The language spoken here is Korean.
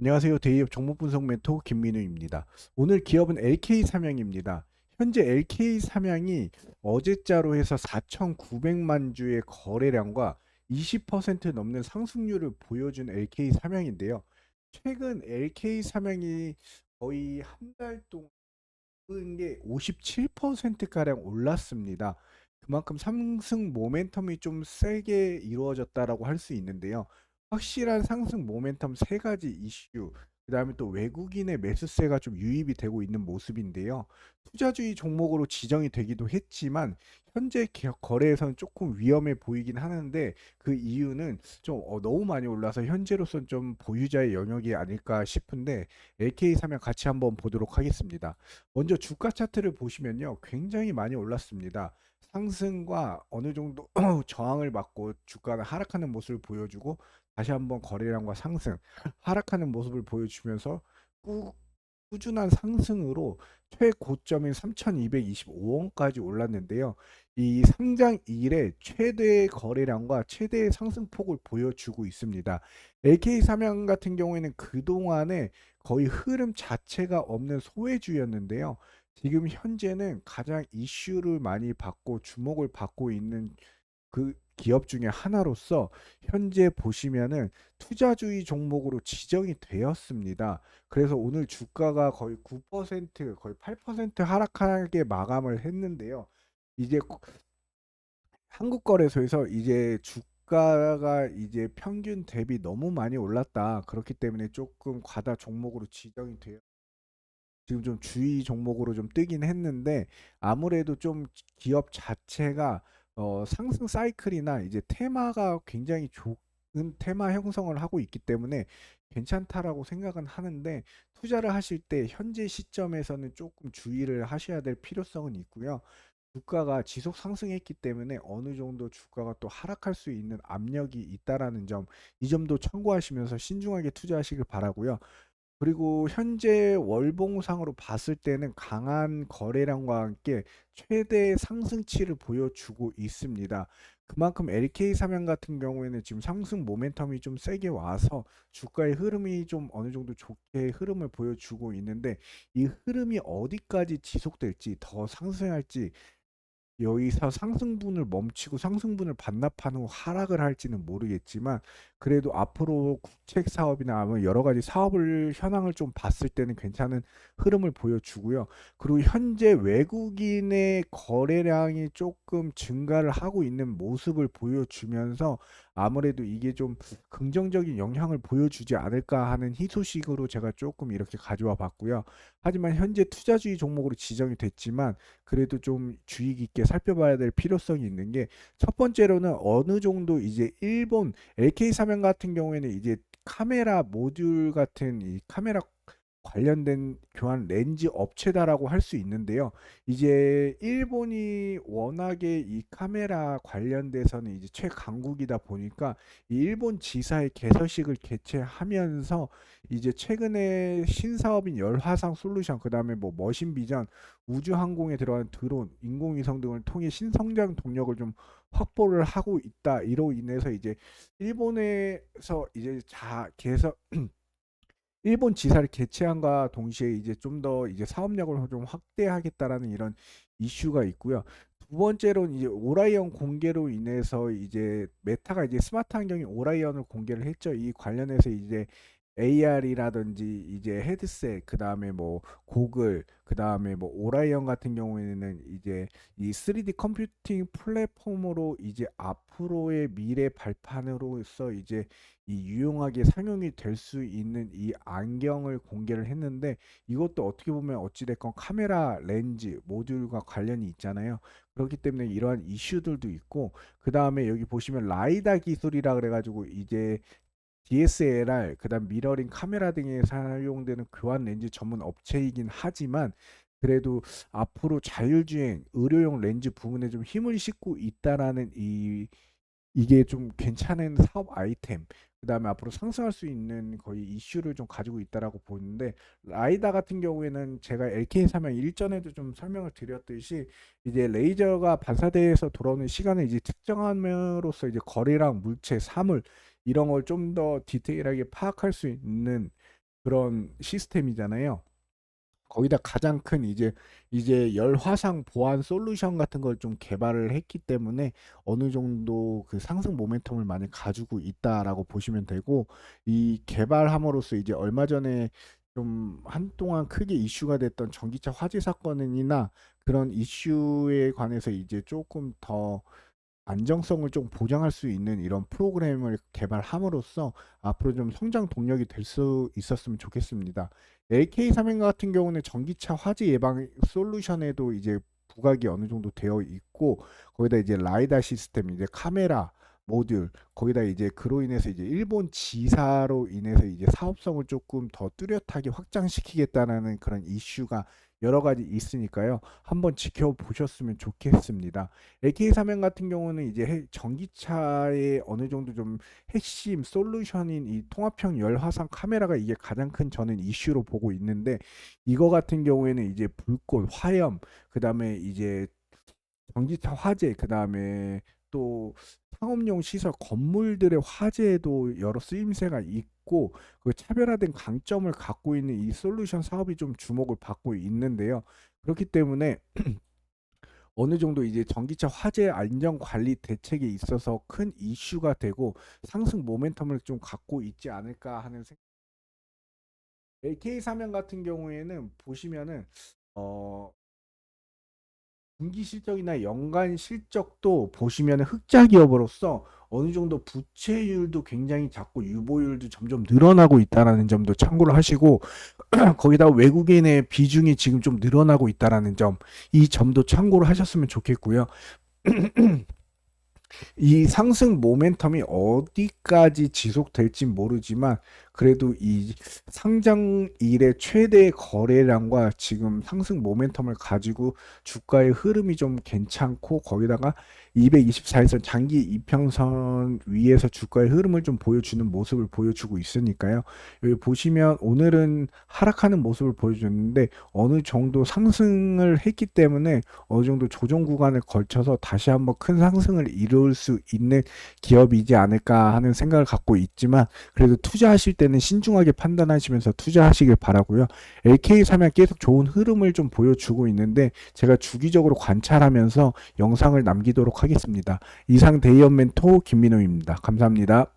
안녕하세요. 대기업 종목분석 멘토 김민우입니다. 오늘 기업은 LK 삼양입니다. 현재 LK 삼양이 어제자로 해서 4,900만 주의 거래량과 20% 넘는 상승률을 보여준 LK 삼양인데요. 최근 LK 삼양이 거의 한 달 동안 오른 게 57%가량 올랐습니다. 그만큼 상승 모멘텀이 좀 세게 이루어졌다라고 할 수 있는데요. 확실한 상승 모멘텀 세 가지 이슈, 그다음에 또 외국인의 매수세가 좀 유입이 되고 있는 모습인데요. 투자주의 종목으로 지정이 되기도 했지만 현재 거래에서는 조금 위험해 보이긴 하는데 그 이유는 좀 너무 많이 올라서 현재로선 좀 보유자의 영역이 아닐까 싶은데 LK 사면 같이 한번 보도록 하겠습니다. 먼저 주가 차트를 보시면요. 굉장히 많이 올랐습니다. 상승과 어느 정도 저항을 받고 주가는 하락하는 모습을 보여주고 다시 한번 거래량과 상승, 하락하는 모습을 보여주면서 꾸, 꾸준한 상승으로 최고점인 3,225원까지 올랐는데요. 이 상장 이래 최대의 거래량과 최대의 상승폭을 보여주고 있습니다. LK 삼양 같은 경우에는 그동안에 거의 흐름 자체가 없는 소외주였는데요. 지금 현재는 가장 이슈를 많이 받고 주목을 받고 있는 그 기업 중에 하나로서 현재 보시면은 투자주의 종목으로 지정이 되었습니다. 그래서 오늘 주가가 거의 9%, 거의 8% 하락하게 마감을 했는데요. 이제 한국거래소에서 이제 주가가 이제 평균 대비 너무 많이 올랐다. 그렇기 때문에 조금 과다 종목으로 지정이 되어 지금 좀 주의 종목으로 좀 뜨긴 했는데 아무래도 좀 기업 자체가 상승 사이클이나 이제 테마가 굉장히 좋은 테마 형성을 하고 있기 때문에 괜찮다라고 생각은 하는데 투자를 하실 때 현재 시점에서는 조금 주의를 하셔야 될 필요성은 있고요. 주가가 지속 상승했기 때문에 어느 정도 주가가 또 하락할 수 있는 압력이 있다라는 점, 이 점도 참고하시면서 신중하게 투자하시길 바라고요. 그리고 현재 월봉상으로 봤을 때는 강한 거래량과 함께 최대 상승치를 보여주고 있습니다. 그만큼 LK 삼양 같은 경우에는 지금 상승 모멘텀이 좀 세게 와서 주가의 흐름이 좀 어느 정도 좋게 흐름을 보여주고 있는데 이 흐름이 어디까지 지속될지 더 상승할지 여기서 상승분을 멈추고 상승분을 반납한 후 하락을 할지는 모르겠지만 그래도 앞으로 국책 사업이나 아니면 여러 가지 사업을 현황을 좀 봤을 때는 괜찮은 흐름을 보여주고요. 그리고 현재 외국인의 거래량이 조금 증가를 하고 있는 모습을 보여주면서 아무래도 이게 좀 긍정적인 영향을 보여주지 않을까 하는 희소식으로 제가 조금 이렇게 가져와 봤고요. 하지만 현재 투자주의 종목으로 지정이 됐지만 그래도 좀 주의 깊게 살펴봐야 될 필요성이 있는 게 첫 번째로는 어느 정도 이제 일본 LK 사면 같은 경우에는 이제 카메라 모듈 같은 이 카메라 관련된 교환 렌즈 업체다라고 할 수 있는데요. 이제 일본이 워낙에 이 카메라 관련돼서는 이제 최강국이다 보니까 이 일본 지사의 개서식을 개최하면서 이제 최근에 신사업인 열화상 솔루션 그다음에 뭐 머신 비전 우주항공에 들어간 드론 인공위성 등을 통해 신성장 동력을 좀 확보를 하고 있다. 이로 인해서 이제 일본에서 이제 자 개서 일본 지사를 개최함과 동시에 이제 좀 더 이제 사업력을 좀 확대하겠다라는 이런 이슈가 있고요. 두 번째로는 이제 오라이언 공개로 인해서 이제 메타가 이제 스마트 환경인 오라이언을 공개를 했죠. 이 관련해서 이제 AR이라든지 이제 헤드셋, 그 다음에 뭐 고글, 그 다음에 뭐 오라이언 같은 경우에는 이제 이 3D 컴퓨팅 플랫폼으로 이제 앞으로의 미래 발판으로서 이제 이 유용하게 상용이 될 수 있는 이 안경을 공개를 했는데 이것도 어떻게 보면 어찌됐건 카메라 렌즈 모듈과 관련이 있잖아요. 그렇기 때문에 이러한 이슈들도 있고 그 다음에 여기 보시면 라이다 기술이라 그래가지고 이제 DSLR 그다음 미러링 카메라 등에 사용되는 교환 렌즈 전문 업체이긴 하지만 그래도 앞으로 자율주행 의료용 렌즈 부분에 좀 힘을 싣고 있다라는 이게 좀 괜찮은 사업 아이템 그다음에 앞으로 상승할 수 있는 거의 이슈를 좀 가지고 있다라고 보는데 라이다 같은 경우에는 제가 LK 사면 일전에도 좀 설명을 드렸듯이 이제 레이저가 반사대에서 돌아오는 시간을 이제 측정함으로써 이제 거리랑 물체, 사물 이런 걸 좀 더 디테일하게 파악할 수 있는 그런 시스템이잖아요. 거기다 가장 큰 이제 열화상 보안 솔루션 같은 걸 좀 개발을 했기 때문에 어느 정도 그 상승 모멘텀을 많이 가지고 있다라고 보시면 되고, 이 개발함으로써 이제 얼마 전에 좀 한동안 크게 이슈가 됐던 전기차 화재 사건이나 그런 이슈에 관해서 이제 조금 더 안정성을 좀 보장할 수 있는 이런 프로그램을 개발함으로써 앞으로 좀 성장 동력이 될 수 있었으면 좋겠습니다. LK 삼행 같은 경우는 전기차 화재 예방 솔루션에도 이제 부각이 어느 정도 되어 있고, 거기다 이제 라이다 시스템, 이제 카메라 모듈, 거기다 이제 그로 인해서 이제 일본 지사로 인해서 이제 사업성을 조금 더 뚜렷하게 확장시키겠다는 그런 이슈가 여러 가지 있으니까요. 한번 지켜보셨으면 좋겠습니다. AK 사면 같은 경우는 이제 전기차의 어느 정도 좀 핵심 솔루션인 이 통합형 열화상 카메라가 이게 가장 큰 저는 이슈로 보고 있는데, 이거 같은 경우에는 이제 불꽃, 화염, 그다음에 이제 전기차 화재, 그다음에 또 상업용 시설 건물들의 화재에도 여러 쓰임새가 있고, 그 차별화된 강점을 갖고 있는 이 솔루션 사업이 좀 주목을 받고 있는데요. 그렇기 때문에 어느 정도 이제 전기차 화재 안전 관리 대책에 있어서 큰 이슈가 되고 상승 모멘텀을 좀 갖고 있지 않을까 하는 생각. LK 사면 같은 경우에는 보시면은 어 분기 실적이나 연간 실적도 보시면은 흑자 기업으로서 어느 정도 부채율도 굉장히 작고 유보율도 점점 늘어나고 있다라는 점도 참고를 하시고, 거기다 외국인의 비중이 지금 좀 늘어나고 있다라는 점, 이 점도 참고를 하셨으면 좋겠고요. 이 상승 모멘텀이 어디까지 지속될지 모르지만 그래도 이 상장일의 최대 거래량과 지금 상승 모멘텀을 가지고 주가의 흐름이 좀 괜찮고, 거기다가 224일선 장기 이평선 위에서 주가의 흐름을 좀 보여주는 모습을 보여주고 있으니까요. 여기 보시면 오늘은 하락하는 모습을 보여줬는데 어느 정도 상승을 했기 때문에 어느 정도 조정 구간을 걸쳐서 다시 한번 큰 상승을 이룰 수 있는 기업이지 않을까 하는 생각을 갖고 있지만, 그래도 투자하실 때는 신중하게 판단하시면서 투자하시길 바라고요. LK 사면 계속 좋은 흐름을 좀 보여주고 있는데 제가 주기적으로 관찰하면서 영상을 남기도록 하겠습니다. 이상 데이언 멘토 김민호입니다. 감사합니다.